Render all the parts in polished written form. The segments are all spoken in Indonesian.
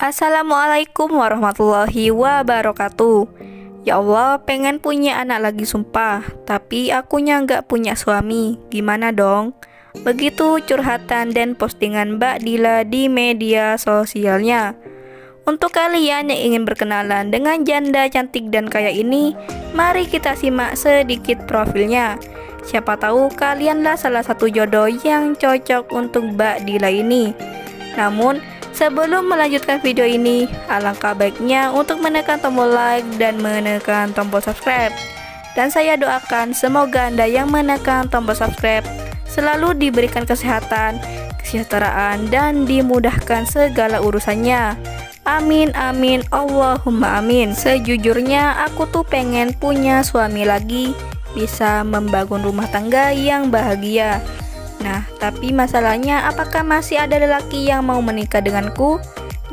Assalamualaikum warahmatullahi wabarakatuh. Ya Allah, pengen punya anak lagi sumpah, tapi akunya nggak punya suami. Gimana dong? Begitu curhatan dan postingan Mbak Dila di media sosialnya. Untuk kalian yang ingin berkenalan dengan janda cantik dan kaya ini, mari kita simak sedikit profilnya. Siapa tahu kalianlah salah satu jodoh yang cocok untuk Mbak Dila ini. Namun, sebelum melanjutkan video ini, alangkah baiknya untuk menekan tombol like dan menekan tombol subscribe. Dan saya doakan semoga Anda yang menekan tombol subscribe selalu diberikan kesehatan, kesejahteraan, dan dimudahkan segala urusannya. Amin amin Allahumma amin. Sejujurnya aku tuh pengen punya suami lagi, bisa membangun rumah tangga yang bahagia. Nah, tapi masalahnya apakah masih ada lelaki yang mau menikah denganku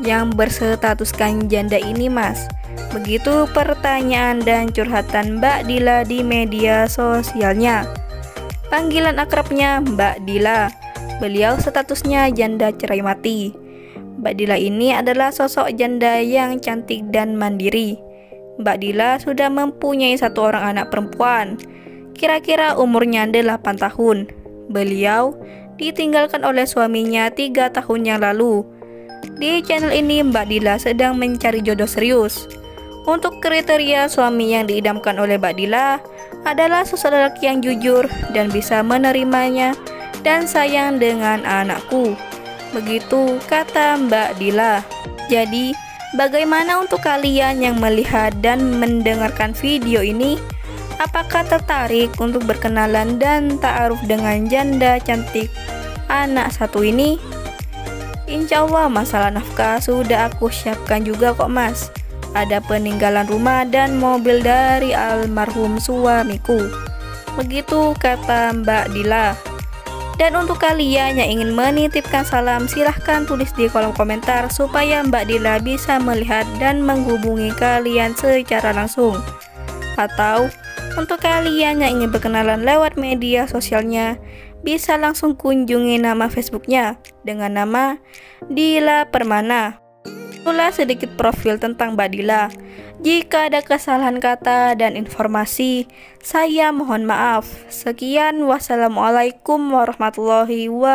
yang berstatuskan janda ini, Mas? Begitu pertanyaan dan curhatan Mbak Dila di media sosialnya. Panggilan akrabnya Mbak Dila. Beliau statusnya janda cerai mati. Mbak Dila ini adalah sosok janda yang cantik dan mandiri. Mbak Dila sudah mempunyai satu orang anak perempuan. Kira-kira umurnya 8 tahun. Beliau ditinggalkan oleh suaminya 3 tahun yang lalu. Di channel ini Mbak Dila sedang mencari jodoh serius. Untuk kriteria suami yang diidamkan oleh Mbak Dila adalah sosok lelaki yang jujur dan bisa menerimanya dan sayang dengan anakku. Begitu kata Mbak Dila. Jadi, bagaimana untuk kalian yang melihat dan mendengarkan video ini? Apakah tertarik untuk berkenalan dan ta'aruf dengan janda cantik anak satu ini? Insya Allah masalah nafkah sudah aku siapkan juga kok, Mas. Ada peninggalan rumah dan mobil dari almarhum suamiku. Begitu kata Mbak Dila. Dan untuk kalian yang ingin menitipkan salam, silahkan tulis di kolom komentar supaya Mbak Dila bisa melihat dan menghubungi kalian secara langsung. Atau untuk kalian yang ingin berkenalan lewat media sosialnya, bisa langsung kunjungi nama Facebooknya dengan nama Dila Permana. Itulah sedikit profil tentang Mbak Dila. Jika ada kesalahan kata dan informasi, saya mohon maaf. Sekian, wassalamualaikum warahmatullahi wabarakatuh.